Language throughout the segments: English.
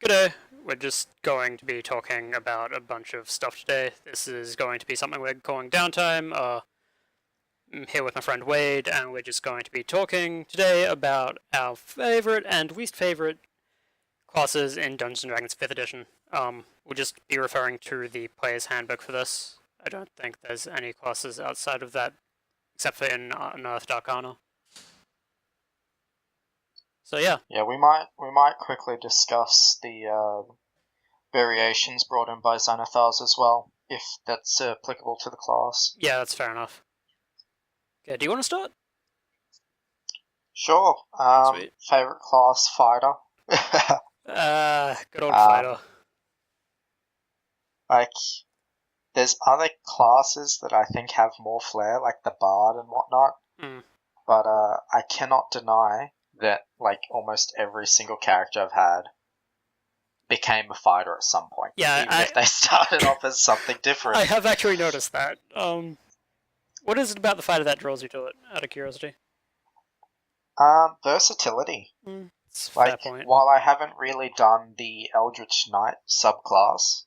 today we're just going to be talking about a bunch of stuff today. This is going to be something we're calling Downtime. I'm here with my friend Wade, and we're just going to be talking today about our favorite and least favorite classes in Dungeons & Dragons 5th edition. We'll just be referring to the player's handbook for this. I don't think there's any classes outside of that, except for in Unearthed Arcana. So yeah. Yeah, we might quickly discuss the variations brought in by Xanathars as well, if that's applicable to the class. Yeah, that's fair enough. Okay, do you want to start? Sure. Sweet. Favorite class, fighter. Good old fighter. Like, there's other classes that I think have more flair, like the bard and whatnot. But I cannot deny that like almost every single character I've had became a fighter at some point. Yeah, even if they started off as something different. I have actually noticed that. What is it about the fighter that draws you to it, out of curiosity? Versatility. It's a fair Like, point. while I haven't really done the Eldritch Knight subclass,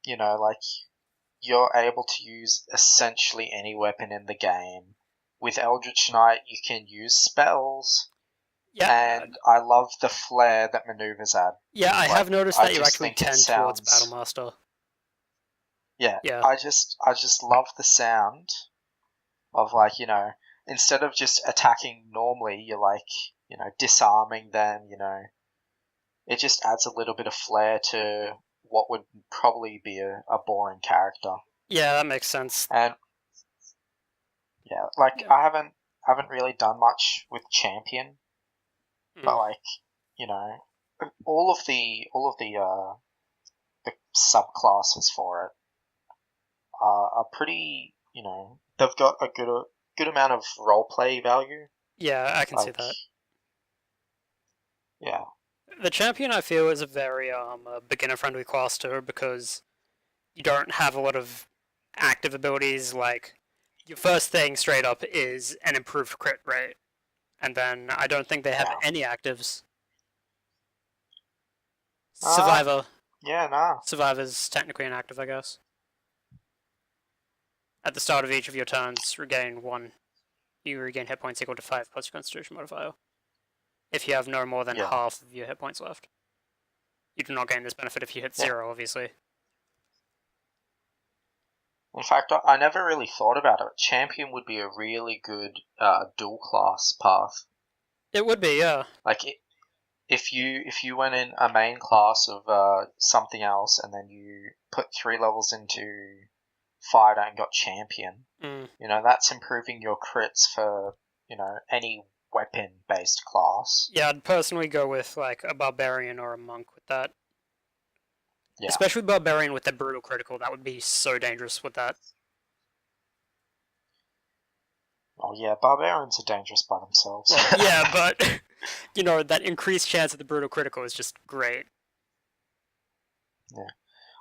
you know, like, you're able to use essentially any weapon in the game. With Eldritch Knight, you can use spells. Yeah. And I love the flair that maneuvers add. Yeah, I have noticed that you just actually think it tend towards Battlemaster. Yeah, Yeah. I just love the sound of, like, you know, instead of just attacking normally, you're like, you know, disarming them, you know. It just adds a little bit of flair to what would probably be a boring character. Yeah, that makes sense. And yeah, like, Yeah. I haven't really done much with Champion, but like, you know, all of the subclasses for it are pretty, you know, they've got a good amount of roleplay value. Yeah, I can see that. Yeah. The champion, I feel, is a very beginner-friendly class too, because you don't have a lot of active abilities. Like, your first thing straight up is an improved crit rate, and then I don't think they have any actives. Survivor. Yeah, nah. Survivor's technically an active, I guess. At the start of each of your turns, you regain hit points equal to 5 plus your Constitution modifier. If you have no more than half of your hit points left. You do not gain this benefit if you hit 0, obviously. In fact, I never really thought about it. Champion would be a really good dual class path. It would be, yeah. Like, if you went in a main class of something else, and then you put 3 levels into fighter and got champion, you know, that's improving your crits for, you know, any weapon-based class. Yeah, I'd personally go with, like, a barbarian or a monk with that. Yeah. Especially barbarian with the brutal critical, that would be so dangerous with that. Oh yeah, barbarians are dangerous by themselves. Well, yeah, but, you know, that increased chance of the brutal critical is just great. Yeah.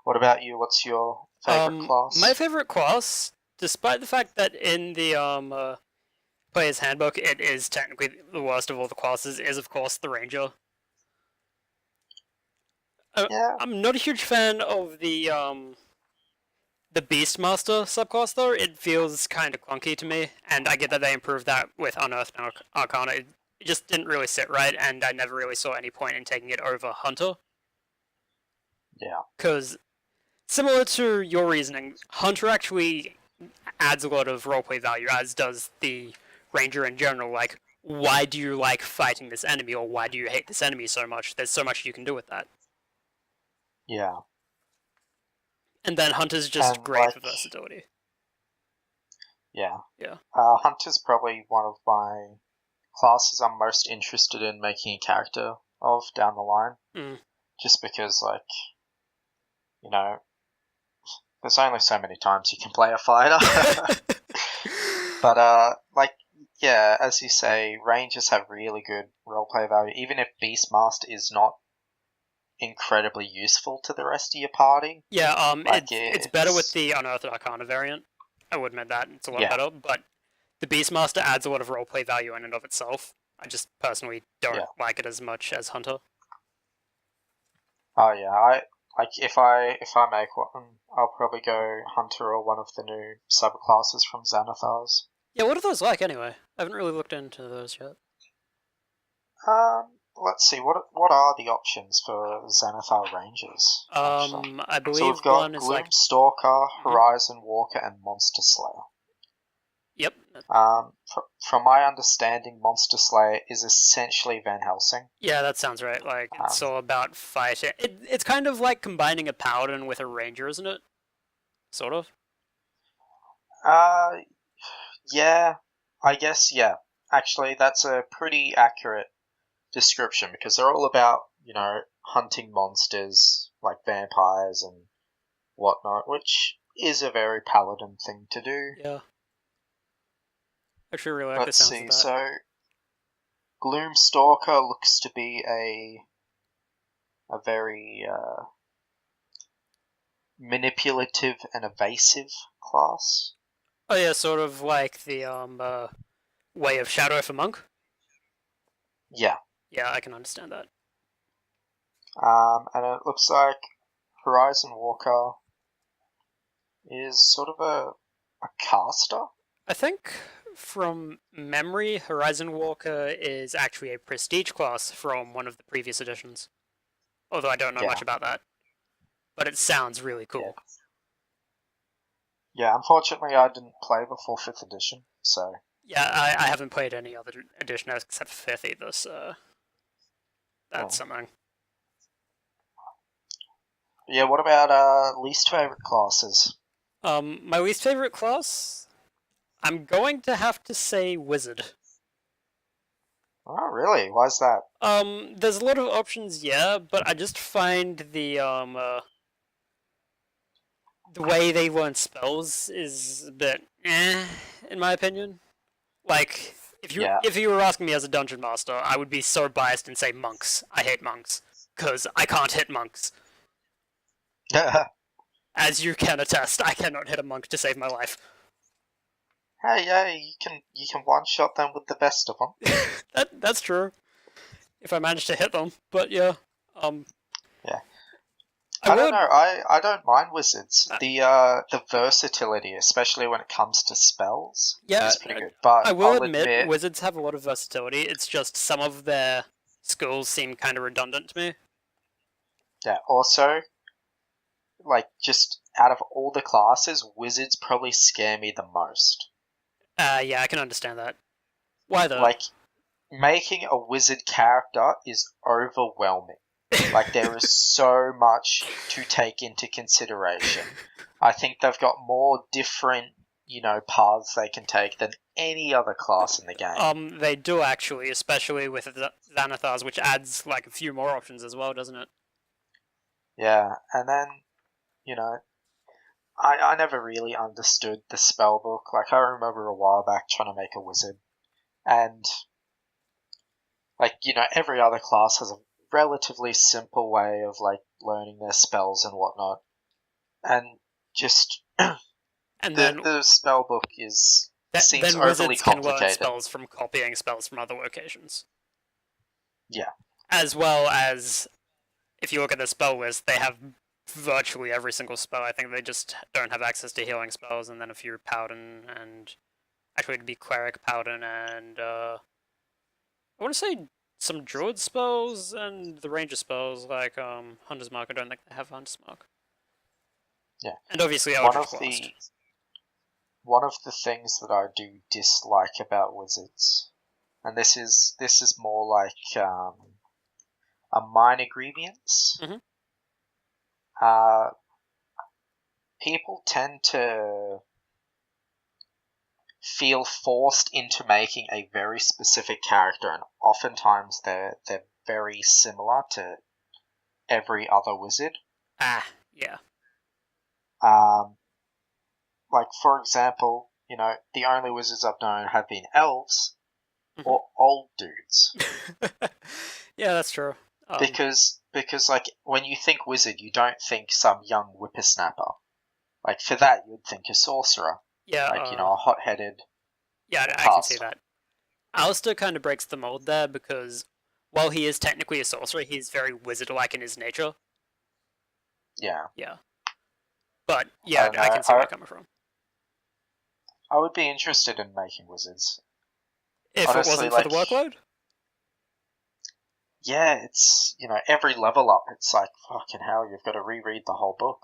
What about you? What's your favorite class? My favorite class, despite the fact that in the player's handbook it is technically the worst of all the classes, is of course the ranger. Yeah. I'm not a huge fan of the Beastmaster subclass though. It feels kind of clunky to me, and I get that they improved that with Unearthed Arcana. It just didn't really sit right, and I never really saw any point in taking it over Hunter. Yeah. Because, similar to your reasoning, Hunter actually adds a lot of roleplay value, as does the Ranger in general. Like, why do you like fighting this enemy, or why do you hate this enemy so much? There's so much you can do with that. Yeah. And then Hunter's just great for versatility. Yeah. Yeah. Hunter's probably one of my classes I'm most interested in making a character of down the line. Just because, like, you know, there's only so many times you can play a fighter. But, like, yeah, as you say, Rangers have really good roleplay value. Even if Beastmaster is not incredibly useful to the rest of your party. Yeah, it's better with the Unearthed Arcana variant. I would admit that. It's a lot better, but the Beastmaster adds a lot of roleplay value in and of itself. I just personally don't like it as much as Hunter. Oh yeah, I like if I make one, I'll probably go Hunter or one of the new subclasses from Xanathars. Yeah, what are those like anyway? I haven't really looked into those yet. Let's see, what are the options for Xanathar Rangers? Actually? I So believe we've got one is Gloom like Stalker, Horizon Walker, and Monster Slayer. Yep. From my understanding, Monster Slayer is essentially Van Helsing. Yeah, that sounds right. Like it's all about fighting. It's kind of like combining a paladin with a ranger, isn't it? Sort of. Yeah, I guess, yeah. Actually, that's a pretty accurate description because they're all about, hunting monsters like vampires and whatnot, which is a very paladin thing to do. Yeah. Actually, really like the Let's sounds see, of that. so Gloomstalker looks to be a very manipulative and evasive class. Oh yeah, sort of like the way of Shadow for Monk. Yeah. Yeah, I can understand that. And it looks like Horizon Walker is sort of a caster. I think from memory, Horizon Walker is actually a prestige class from one of the previous editions. Although I don't know much about that. But it sounds really cool. Yeah, unfortunately I didn't play before 5th edition, so... Yeah, I haven't played any other edition except for 5th either, so... That's something. Yeah, what about least favourite classes? My least favourite class? I'm going to have to say Wizard. Oh, really? Why's that? There's a lot of options, yeah, but I just find the way they learn spells is a bit in my opinion. Like, if you were asking me as a dungeon master, I would be so biased and say monks. I hate monks because I can't hit monks. As you can attest, I cannot hit a monk to save my life. Hey, yeah, you can one shot them with the best of them. That's true. If I manage to hit them, but yeah. Yeah. I don't know. I don't mind wizards. The versatility, especially when it comes to spells, is pretty good. But I will admit, wizards have a lot of versatility. It's just some of their skills seem kind of redundant to me. Yeah. Also, like just out of all the classes, wizards probably scare me the most. Yeah, I can understand that. Why though? Like, making a wizard character is overwhelming. Like, there is so much to take into consideration. I think they've got more different, paths they can take than any other class in the game. They do actually, especially with the Xanathars, which adds, like, a few more options as well, doesn't it? Yeah, and then, I never really understood the spellbook. Like, I remember a while back trying to make a wizard, and, like, every other class has a relatively simple way of, like, learning their spells and whatnot. And just and then the spellbook seems overly complicated. Can learn spells from copying spells from other locations. Yeah. As well as, if you look at the spell list, they have virtually every single spell. I think they just don't have access to healing spells, and then a few Paladin, and actually it'd be Cleric, Paladin, and I want to say some Druid spells and the Ranger spells, like Hunter's Mark. I don't think they have Hunter's Mark. Yeah. And obviously Eldritch Blast. One of the things that I do dislike about wizards, and this is more like a minor grievance. People tend to feel forced into making a very specific character, and oftentimes they're very similar to every other wizard. Yeah. Like, for example, the only wizards I've known have been elves or old dudes. Yeah, that's true. Because, like, when you think wizard, you don't think some young whippersnapper. Like, for that, you'd think a sorcerer. Yeah. Like, a hot-headed Yeah, I can see that. Alistair kind of breaks the mold there because while he is technically a sorcerer, he's very wizard-like in his nature. Yeah. Yeah. But, I yeah, don't know. I can see where you're coming from. I would be interested in making wizards. If Honestly, it wasn't for the workload? Yeah, it's, every level up, it's like, fucking hell, you've got to reread the whole book.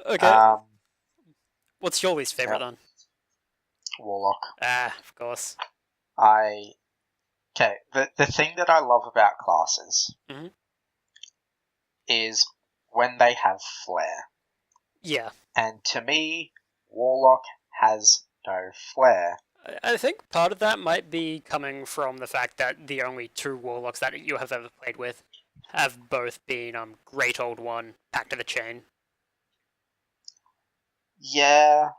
Okay. What's your least favorite then? Warlock. Ah, of course. Okay, the thing that I love about classes is when they have flair. Yeah. And to me, Warlock has no flair. I think part of that might be coming from the fact that the only two Warlocks that you have ever played with have both been Great Old One, Pact of the Chain. Yeah,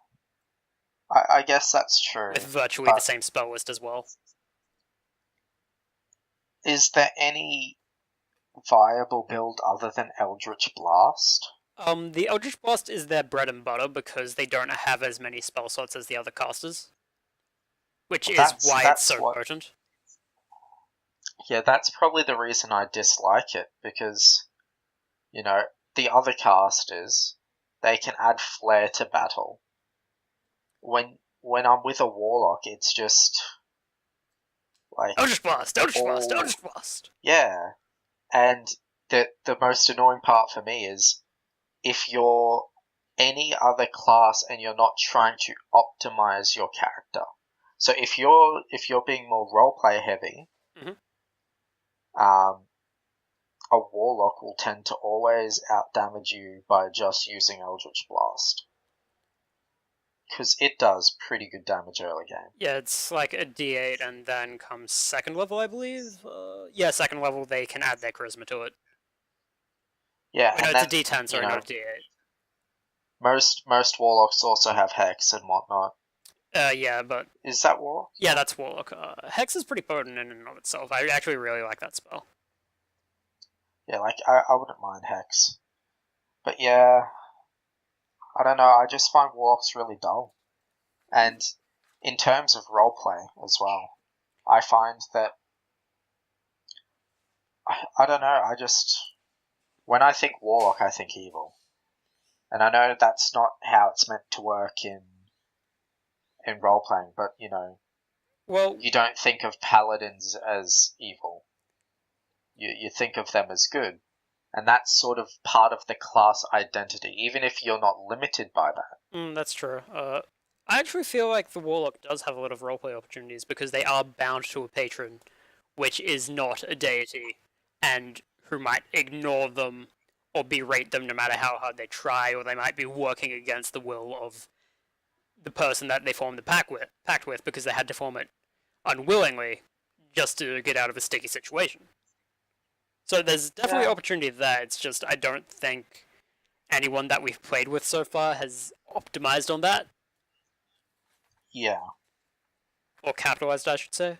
I guess that's true. With virtually the same spell list as well. Is there any viable build other than Eldritch Blast? The Eldritch Blast is their bread and butter because they don't have as many spell slots as the other casters. Which is why it's so potent. Yeah, that's probably the reason I dislike it, because, the other casters, they can add flair to battle. When I'm with a Warlock, it's just like Eldritch Blast, Eldritch Blast, Eldritch Blast. Yeah, and the most annoying part for me is if you're any other class and you're not trying to optimize your character. So if you're being more roleplay heavy, a Warlock will tend to always outdamage you by just using Eldritch Blast. Because it does pretty good damage early game. Yeah, it's like a D8 and then comes second level, I believe. Yeah, second level they can add their charisma to it. Yeah, no, it's a D10, sorry, not a D8. Most Warlocks also have Hex and whatnot. Yeah, but... Is that Warlock? Yeah, that's Warlock. Hex is pretty potent in and of itself. I actually really like that spell. Yeah, I wouldn't mind Hex. But yeah, I don't know, I just find Warlocks really dull. And in terms of roleplay as well, I find that... I don't know, when I think Warlock, I think evil. And I know that's not how it's meant to work in role-playing, but, well, you don't think of paladins as evil. You think of them as good. And that's sort of part of the class identity, even if you're not limited by that. That's true. I actually feel like the Warlock does have a lot of roleplay opportunities because they are bound to a patron, which is not a deity, and who might ignore them or berate them no matter how hard they try, or they might be working against the will of the person that they formed the pact with because they had to form it unwillingly just to get out of a sticky situation. So there's definitely opportunity there. It's just I don't think anyone that we've played with so far has optimized on that. Yeah. Or capitalized, I should say.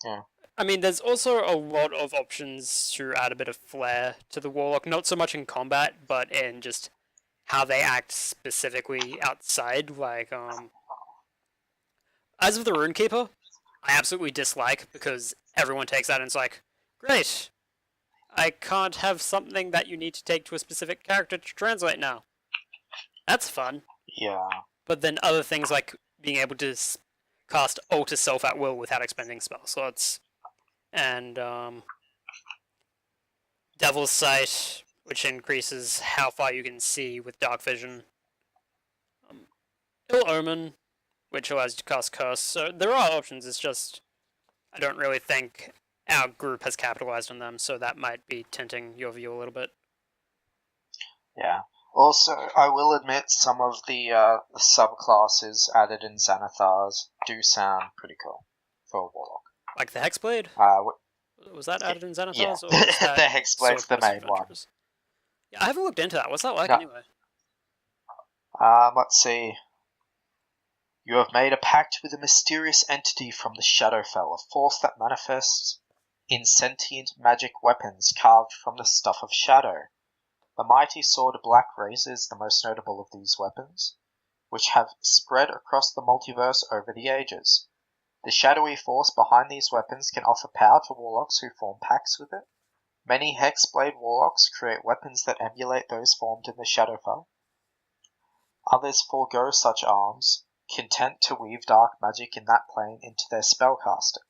Yeah. I mean, there's also a lot of options to add a bit of flair to the Warlock, not so much in combat, but in just how they act specifically outside. Like, Eyes of the Runekeeper, I absolutely dislike because everyone takes that and it's like, great, I can't have something that you need to take to a specific character to translate now. That's fun. Yeah. But then other things like being able to cast Alter Self at will without expending spell slots, and Devil's Sight, which increases how far you can see with Dark Vision. Ill Omen, which allows you to cast Curse. So there are options, it's just I don't really think our group has capitalized on them, so that might be tinting your view a little bit. Yeah. Also, I will admit some of the subclasses added in Xanathars do sound pretty cool for a Warlock. Like the Hexblade? Was that added in Xanathars? Yeah, or was that the Hexblade's the main one. Yeah, I haven't looked into that. What's that like anyway? Let's see. You have made a pact with a mysterious entity from the Shadowfell, a force that manifests in sentient magic weapons carved from the stuff of shadow. The mighty sword Black Razor is the most notable of these weapons, which have spread across the multiverse over the ages. The shadowy force behind these weapons can offer power to warlocks who form pacts with it. Many Hexblade warlocks create weapons that emulate those formed in the Shadowfell. Others forego such arms, content to weave dark magic in that plane into their spellcasting.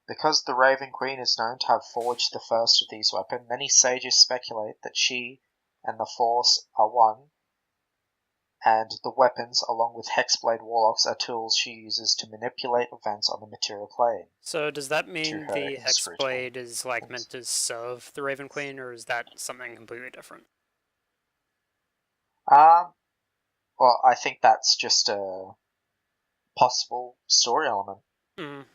Because the Raven Queen is known to have forged the first of these weapons, many sages speculate that she and the Force are one, and the weapons, along with Hexblade warlocks, are tools she uses to manipulate events on the material plane. So does that mean the inscrutable Hexblade is like meant to serve the Raven Queen, or is that something completely different? Well, I think that's just a possible story element. Mm.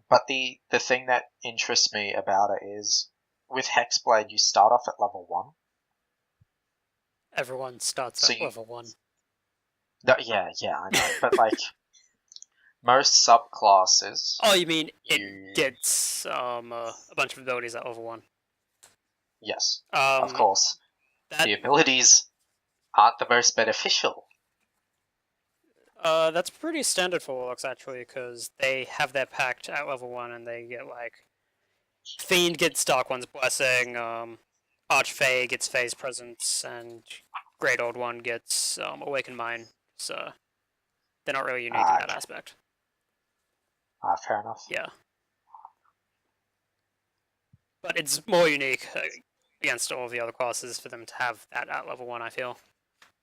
But the thing that interests me about it is, with Hexblade, you start off at level 1. Everyone starts at level 1. No, yeah, I know. But, like, most subclasses... Oh, you mean it gets a bunch of abilities at level 1? Yes, of course. The abilities aren't the most beneficial. That's pretty standard for warlocks, actually, because they have their pact at level 1, and they get, like... Fiend gets Dark One's Blessing, Archfey gets Fae's Presence, and Great Old One gets Awakened Mind, so they're not really unique in that aspect. Fair enough. Yeah. But it's more unique against all the other classes for them to have that at level 1, I feel.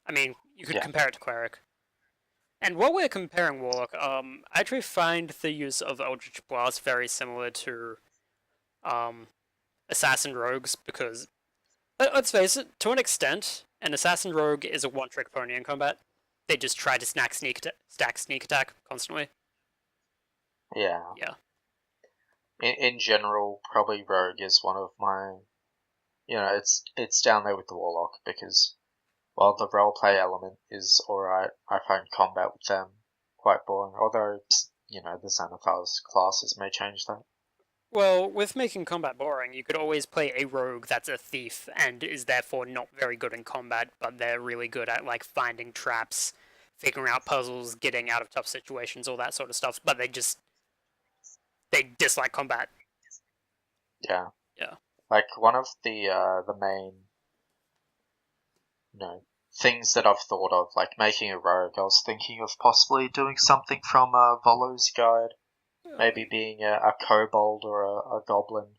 I mean, you could compare it to Cleric. And while we're comparing Warlock, I actually find the use of Eldritch Blast very similar to Assassin Rogues, because, let's face it, to an extent, an Assassin Rogue is a one-trick pony in combat. They just try to stack sneak attack constantly. Yeah. Yeah. In general, probably Rogue is one of my... it's down there with the Warlock, because while the roleplay element is alright, I find combat with them quite boring, although, the Xanathar's classes may change that. Well, with making combat boring, you could always play a rogue that's a thief and is therefore not very good in combat, but they're really good at, like, finding traps, figuring out puzzles, getting out of tough situations, all that sort of stuff, but they dislike combat. Yeah. Yeah. Like, one of the main, things that I've thought of, like making a rogue, I was thinking of possibly doing something from Volo's Guide. Maybe being a kobold or a goblin.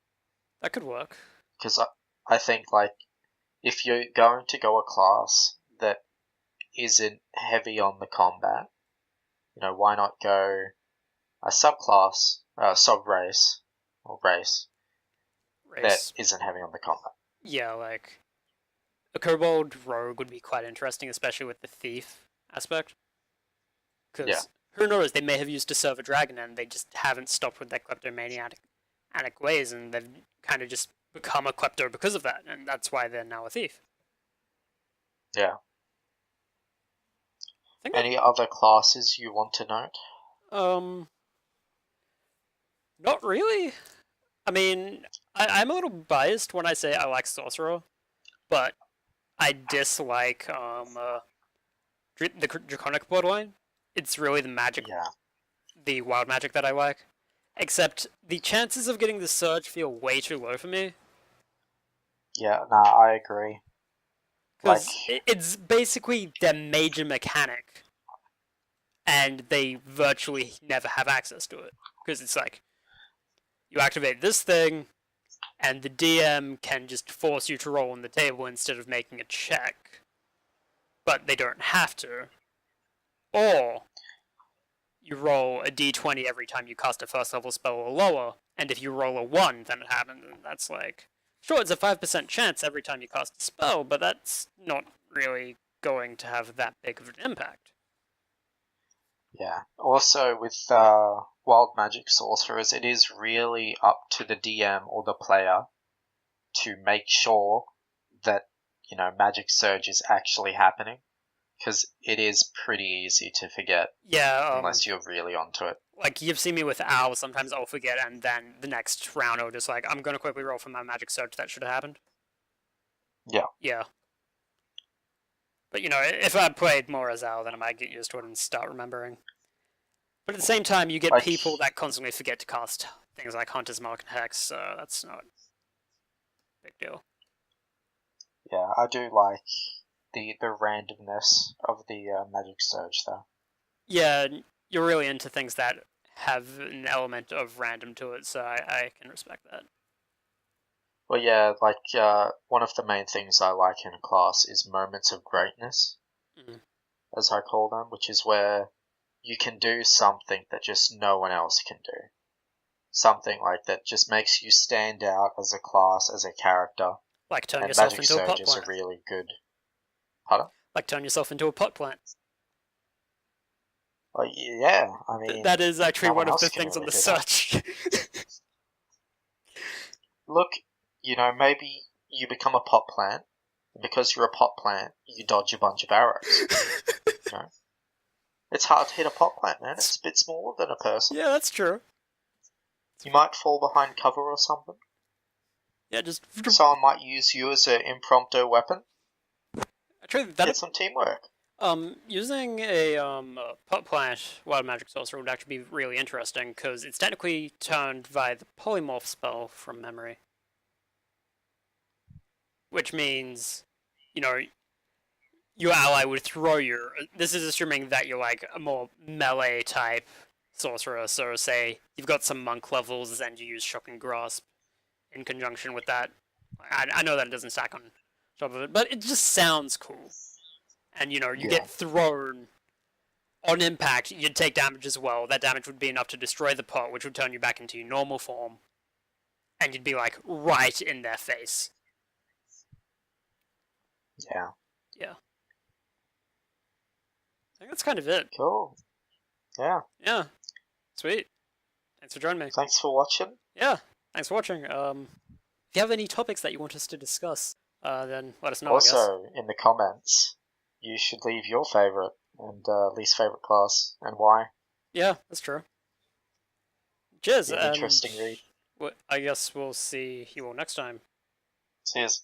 That could work. Because I think, like, if you're going to go a class that isn't heavy on the combat, why not go a subclass, sub-race, or race, that isn't heavy on the combat. Yeah, like, a kobold rogue would be quite interesting, especially with the thief aspect. Because who knows, they may have used to serve a dragon and they just haven't stopped with their kleptomaniac ways, and they've kind of just become a klepto because of that, and that's why they're now a thief. Yeah. Any other classes you want to note? Not really. I mean, I'm a little biased when I say I like Sorcerer, but I dislike the Draconic Bloodline. It's really the magic, the wild magic that I like. Except the chances of getting the Surge feel way too low for me. Yeah, I agree. Because it's basically their major mechanic, and they virtually never have access to it. Because it's like, you activate this thing, and the DM can just force you to roll on the table instead of making a check. But they don't have to. Or you roll a d20 every time you cast a first level spell or lower, and if you roll a 1, then it happens, and that's like... Sure, it's a 5% chance every time you cast a spell, but that's not really going to have that big of an impact. Yeah. Also, with Wild Magic Sorcerers, it is really up to the DM or the player to make sure that, Magic Surge is actually happening. Because it is pretty easy to forget. Yeah. Unless you're really onto it. Like, you've seen me with Owl, sometimes I'll forget, and then the next round I'll just like, I'm gonna quickly roll for my Magic Surge that should have happened. Yeah. Yeah. But, if I played more as Al, then I might get used to it and start remembering. But at the same time, you get Like, people that constantly forget to cast things like Hunter's Mark and Hex, so that's not a big deal. yeah, I do like the randomness of the Magic Surge, though. Yeah, you're really into things that have an element of random to it, so I can respect that. Well, yeah, like one of the main things I like in a class is moments of greatness, as I call them, which is where you can do something that just no one else can do. Something like that just makes you stand out as a class, as a character. Like turn and yourself Magic into a pot Surge is plant. a really good. Pardon? Like turn yourself into a pot plant. Well, yeah, I mean, that is actually no one of the can things on really the do that. search. Look, maybe you become a pot plant, and because you're a pot plant, you dodge a bunch of arrows. It's hard to hit a pot plant, man. It's a bit smaller than a person. Yeah, that's true. You might fall behind cover or something. Yeah, just someone might use you as an impromptu weapon. Actually, Get some teamwork. Using a pot plant wild magic sorcerer would actually be really interesting because it's technically turned via the polymorph spell from memory, which means, your ally would throw your. This is assuming that you're like a more melee type sorcerer. So, say you've got some monk levels and you use shocking grasp in conjunction with that. I know that it doesn't stack on top of it, but it just sounds cool. And you get thrown on impact, you'd take damage as well. That damage would be enough to destroy the pot, which would turn you back into your normal form. And you'd be like right in their face. Yeah. Yeah. I think that's kind of it. Cool. Yeah. Yeah. Sweet. Thanks for joining me. Thanks for watching. Yeah. Thanks for watching. If you have any topics that you want us to discuss, then let us know. Also, in the comments, you should leave your favorite and least favorite class and why. Yeah, that's true. Cheers. Interesting read. I guess we'll see you all next time. Cheers.